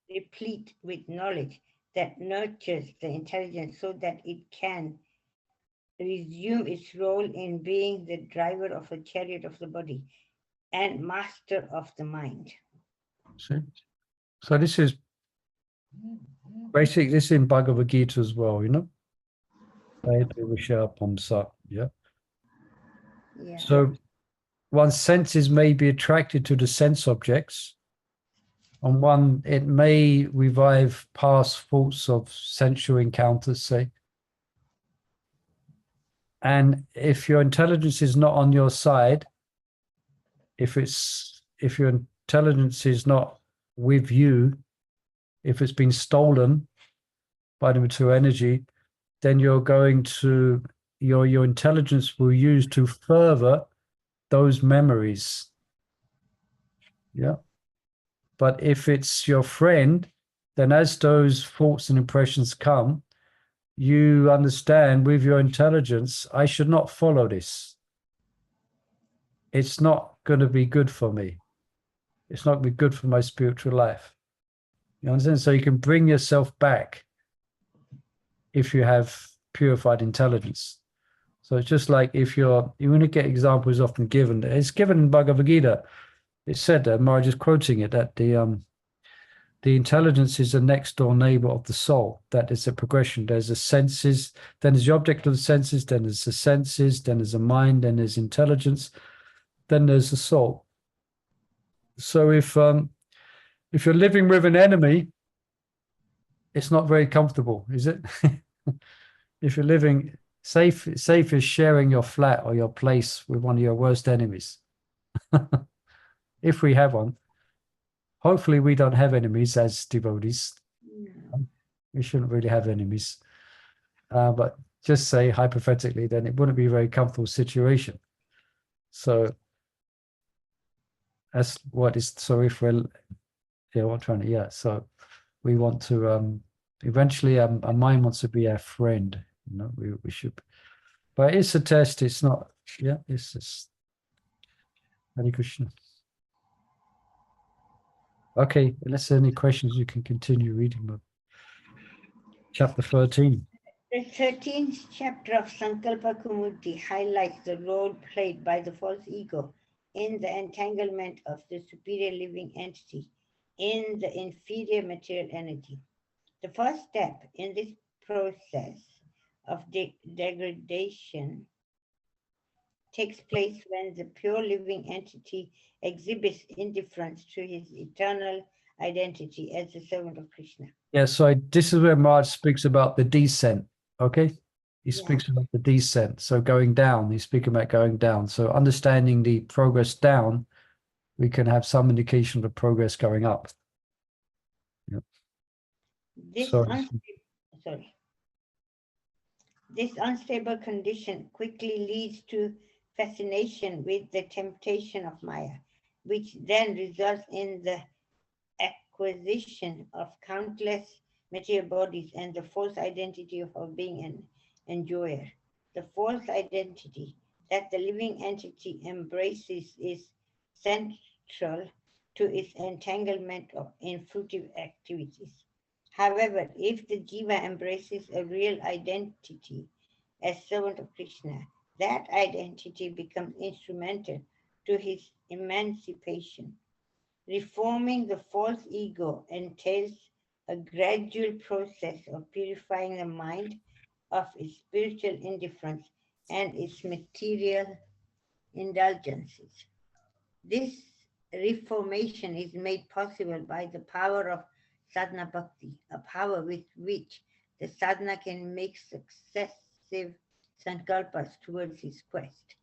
replete with knowledge that nurtures the intelligence so that it can resume its role in being the driver of a chariot of the body and master of the mind. See? So this is basically this is in Bhagavad Gita as well, you know? Yeah. Yeah. So one's senses may be attracted to the sense objects. On one, it may revive past thoughts of sensual encounters, say. And if your intelligence is not on your side, if your intelligence is not with you, if it's been stolen by the material energy, then you're going to your intelligence will use to further those memories. Yeah. But if it's your friend, then as those thoughts and impressions come, you understand with your intelligence, I should not follow this. It's not going to be good for me. It's not going to be good for my spiritual life. You understand? So you can bring yourself back if you have purified intelligence. So it's just like if you want to get examples often given. It's given in Bhagavad Gita. It said, Maharaj is quoting it, that the intelligence is the next door neighbor of the soul. That is a progression. There's the senses, then there's the object of the senses, then there's the senses, then there's the mind, then there's intelligence, then there's the soul. So if you're living with an enemy, it's not very comfortable, is it? If you're living safe is sharing your flat or your place with one of your worst enemies. If we have one. Hopefully we don't have enemies as devotees. No. We shouldn't really have enemies. But just say hypothetically, then it wouldn't be a very comfortable situation. So that's what is, so if we're, so we want to, eventually our mind wants to be our friend, you know, we should, but it's a test, it's not, it's just, Hare Krishna. Okay, unless there are any questions, you can continue reading chapter 13. The 13th chapter of Sankalpa Kaumudi highlights the role played by the false ego in the entanglement of the superior living entity in the inferior material energy. The first step in this process of degradation takes place when the pure living entity exhibits indifference to his eternal identity as a servant of Krishna. Yeah, so this is where Maharaj speaks about the descent, okay? He Yeah. speaks about the descent, so going down, he's speaking about going down. So understanding the progress down, we can have some indication of the progress going up. This Sorry. This unstable condition quickly leads to fascination with the temptation of Maya, which then results in the acquisition of countless material bodies and the false identity of being an enjoyer. The false identity that the living entity embraces is central to its entanglement in fruitive activities. However, if the jiva embraces a real identity as servant of Krishna, that identity becomes instrumental to his emancipation. Reforming the false ego entails a gradual process of purifying the mind of its spiritual indifference and its material indulgences. This reformation is made possible by the power of sadhana bhakti, a power with which the sadhana can make successive sankalpas towards his quest.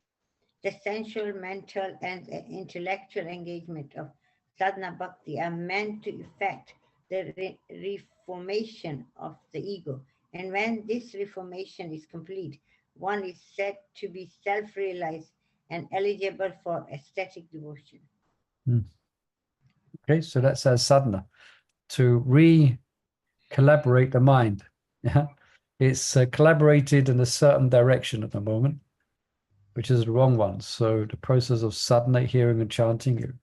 The sensual, mental, and intellectual engagement of sadhana bhakti are meant to effect the reformation of the ego. And when this reformation is complete, one is said to be self-realized and eligible for aesthetic devotion. Okay, so that's our sadhana, to re-collaborate the mind. Yeah, it's collaborated in a certain direction at the moment, which is the wrong one. So the process of sadhana, hearing and chanting,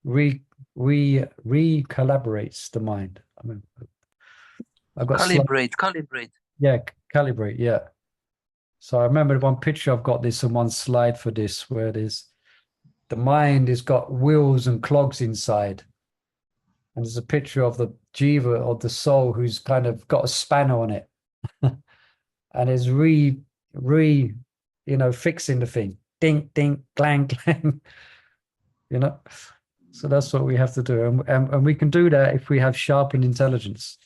re-collaborates the mind. I mean, I've got Calibrate. Yeah, calibrate. Yeah. So I remember one picture I've got this on one slide for this, where it is the mind has got wheels and clogs inside, and there's a picture of the jiva, of the soul, who's kind of got a spanner on it, and is fixing the thing. Ding, ding, clang, clang. So that's what we have to do, and we can do that if we have sharpened intelligence.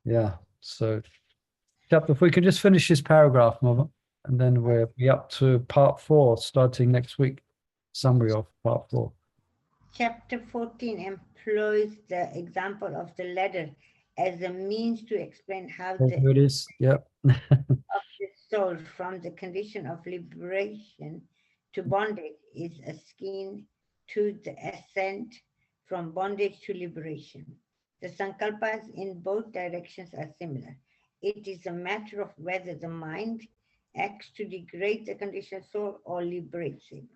Yeah. So, if we can just finish this paragraph, Mother, and then we'll be up to part 4 starting next week. Summary of part 4. Chapter 14 employs the example of the ladder as a means to explain how Here it is. Yep. of the soul from the condition of liberation to bondage is akin to the ascent from bondage to liberation. The sankalpas in both directions are similar. It is a matter of whether the mind acts to degrade the conditioned soul or liberates him.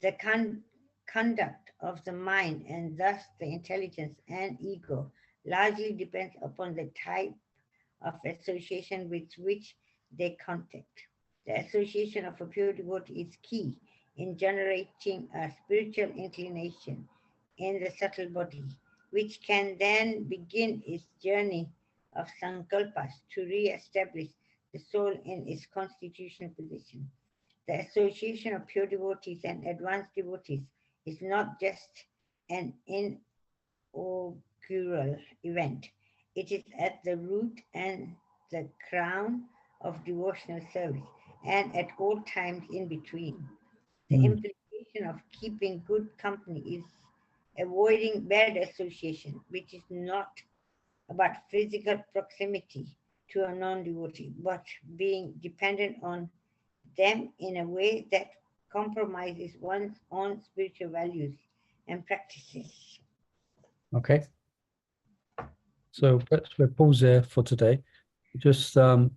The conduct of the mind, and thus the intelligence and ego, largely depends upon the type of association with which they contact. The association of a pure devotee is key in generating a spiritual inclination in the subtle body, which can then begin its journey of sankalpas to re-establish the soul in its constitutional position. The association of pure devotees and advanced devotees is not just an inaugural event. It is at the root and the crown of devotional service, and at all times in between. The implication of keeping good company is avoiding bad association, which is not about physical proximity to a non-devotee, but being dependent on them in a way that compromises one's own spiritual values and practices. Okay. So we'll pause there for today. Just so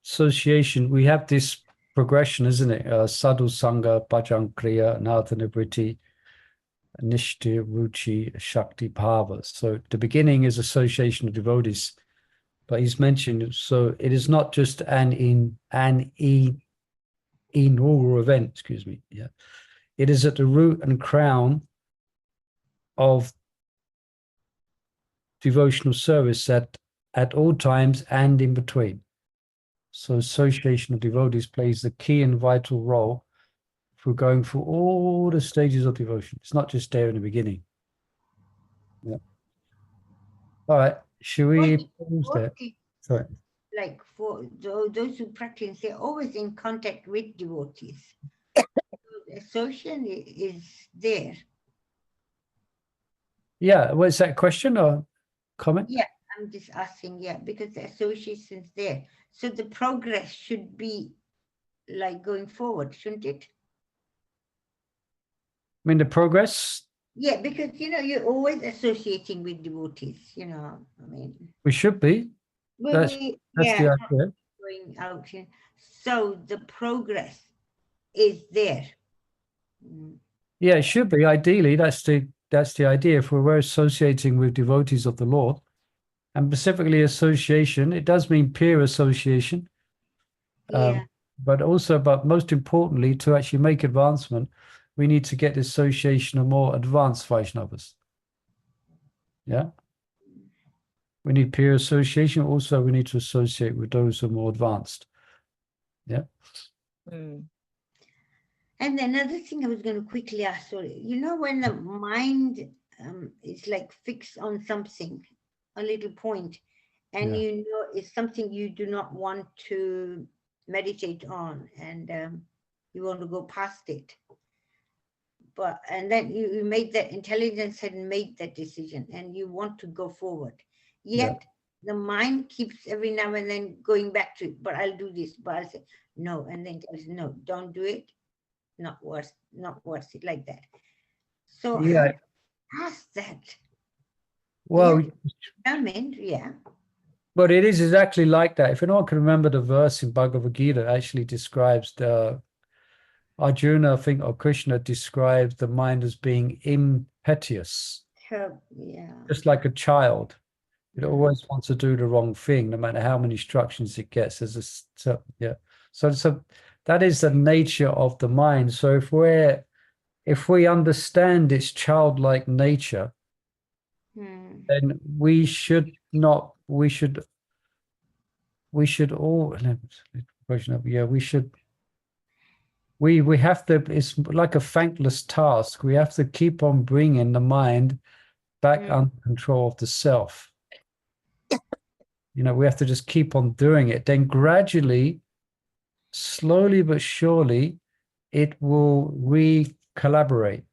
association, we have this progression, isn't it? Sadhu Sangha, Bhajan Kriya, Narthanivriti, Nishti, Ruchi, Shakti, Bhava. So the beginning is association of devotees, but he's mentioned, so it is not just an inaugural event, excuse me. Yeah. It is at the root and crown of devotional service at all times and in between. So association of devotees plays the key and vital role through going through all the stages of devotion. It's not just there in the beginning. Yeah. All right. Should we pause there? Sorry. Like for those who practice, they're always in contact with devotees. The association is there. Yeah. Was that a question or comment? Yeah, I'm just asking, yeah, because the association is there. So the progress should be like going forward, shouldn't it? I mean, the progress, Yeah, because you're always associating with devotees, I mean. we should be. That's the idea. Going out here. So the progress is there. Yeah, it should be. Ideally, that's the idea. If we're associating with devotees of the Lord, and specifically association, it does mean peer association. Yeah. But most importantly, to actually make advancement, we need to get the association of more advanced Vaishnavas. Yeah. We need peer association. Also, we need to associate with those who are more advanced. Yeah. And another thing I was going to quickly ask, sorry, when the mind is like fixed on something, a little point, and it's something you do not want to meditate on, and you want to go past it. And then you make that intelligence and make that decision, and you want to go forward. Yet the mind keeps every now and then going back to it. But I'll do this. But I'll say no, and then tells no, don't do it. Not worth it, like that. So how to ask that? Well, yeah. But it is exactly like that. If anyone can remember the verse in Bhagavad Gita, actually describes Arjuna, I think, or Krishna describes the mind as being impetuous. Just like a child. It always wants to do the wrong thing, no matter how many instructions it gets. So that is the nature of the mind. So if we understand its childlike nature, then we should have to, it's like a thankless task. We have to keep on bringing the mind back under control of the self. We have to just keep on doing it. Then gradually, slowly but surely, it will re-collaborate.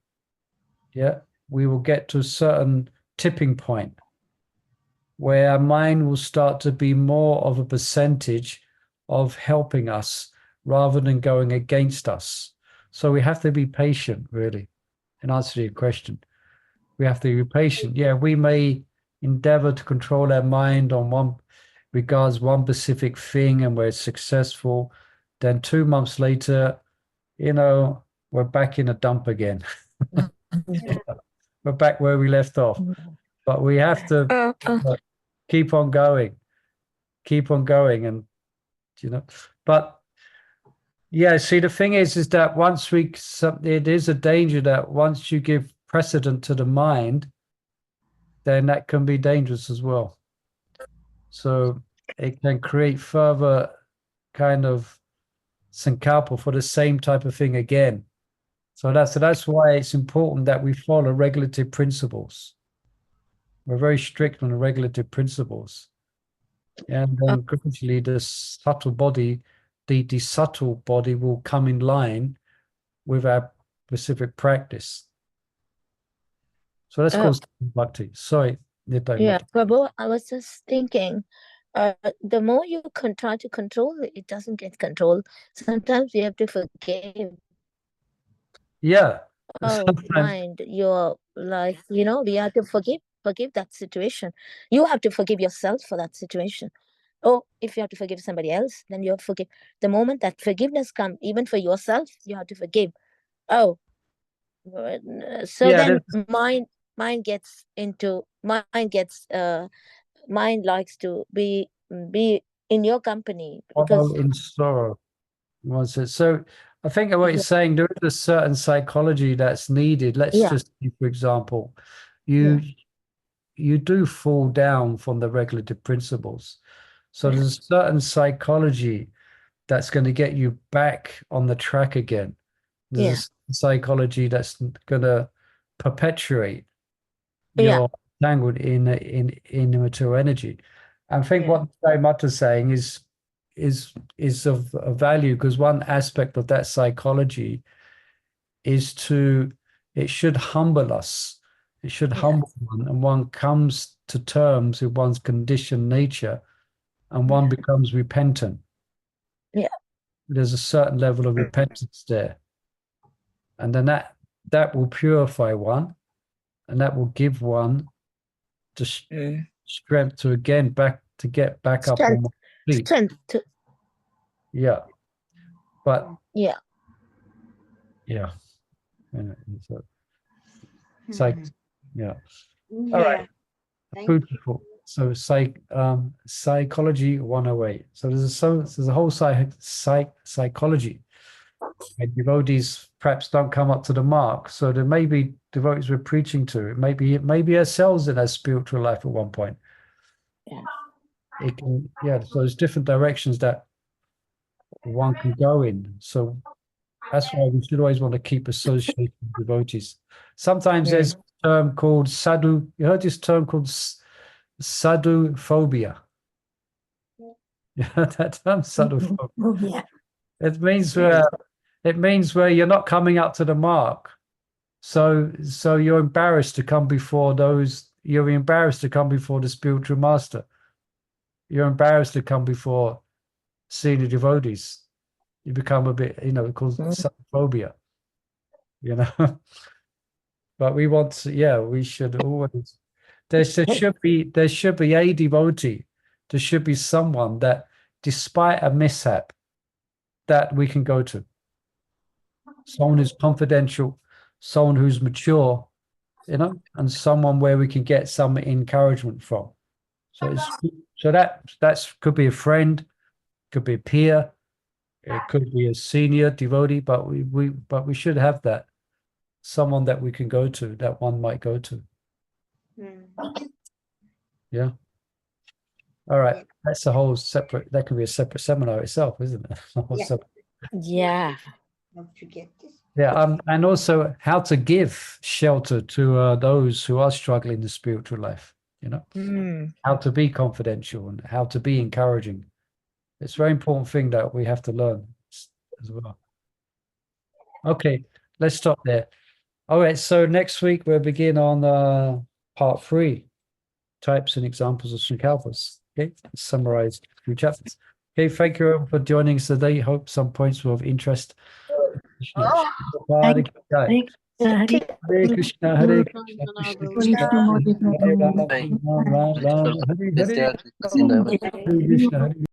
Yeah, we will get to a certain tipping point where our mind will start to be more of a percentage of helping us rather than going against us. So we have to be patient, really, in answer to your question. We have to be patient. Yeah, we may endeavor to control our mind on one specific thing, and we're successful. Then 2 months later, we're back in a dump again. We're back where we left off. But we have to keep on going, and but yeah, see, the thing is that it is a danger that once you give precedent to the mind, then that can be dangerous as well. So it can create further kind of Sankalpa for the same type of thing again. So that's why it's important that we follow regulative principles. We're very strict on the regulative principles. And then gradually the subtle body will come in line with our specific practice. So that's called bhakti. Sorry. Yeah, Prabhu, I was just thinking, the more you try to control it, it doesn't get controlled. Sometimes we have to forgive. Yeah. Mind, you're like, we have to forgive that situation. You have to forgive yourself for that situation. Or if you have to forgive somebody else, then you have to forgive. The moment that forgiveness comes, even for yourself, you have to forgive. Then mind likes to be in your company because in sorrow. So I think what you're saying, there is a certain psychology that's needed. Let's just say, for example, you do fall down from the regulative principles. So there's a certain psychology that's going to get you back on the track again. There's a psychology that's going to perpetuate Yeah. your tangled in immature energy. I think Yeah. what Sai Mata is saying is of value, because one aspect of that psychology is it should humble us. It should Yes. humble one, and one comes to terms with one's conditioned nature, and one becomes repentant. Yeah. There's a certain level of repentance there, and then that will purify one, and that will give one the strength to get back up on my feet. Strength to, Yeah, but yeah. yeah, so it's like, yeah. All Yeah. right, Thank beautiful. So psychology 108. So there's a whole psychology. And devotees perhaps don't come up to the mark. So there may be devotees we're preaching to. It may be ourselves in our spiritual life at one point. Yeah. It can, yeah. So there's different directions that one can go in. So that's why we should always want to keep associating with devotees. Sometimes there's a term called sadhu. You heard this term called sadhu phobia. Yeah, that term sadhu phobia. Yeah. It means where you're not coming up to the mark. So you're embarrassed to come before you're embarrassed to come before the spiritual master. You're embarrassed to come before senior devotees. You become a bit, called phobia, But we want to, we should always, there should be a devotee. There should be someone that, despite a mishap, that we can go to. Someone who's confidential, someone who's mature, and someone where we can get some encouragement from. So that could be a friend, could be a peer, it could be a senior devotee, but we should have that, someone that we can go to, that one might go to. Yeah. All right. That's a whole separate. That can be a separate seminar itself, isn't it? Yeah. Don't forget this. Yeah, and also how to give shelter to those who are struggling in the spiritual life. How to be confidential and how to be encouraging. It's a very important thing that we have to learn as well. Okay, let's stop there. All right, so next week we'll begin on part 3, types and examples of Sankalpas. Okay, summarized a few chapters. Okay, thank you everyone for joining us today. Hope some points were of interest. Thank you. Hare Krishna, Hare Krishna, Krishna Krishna, Hare Rama, Rama Rama, Hare Hare, Hare Krishna, Hare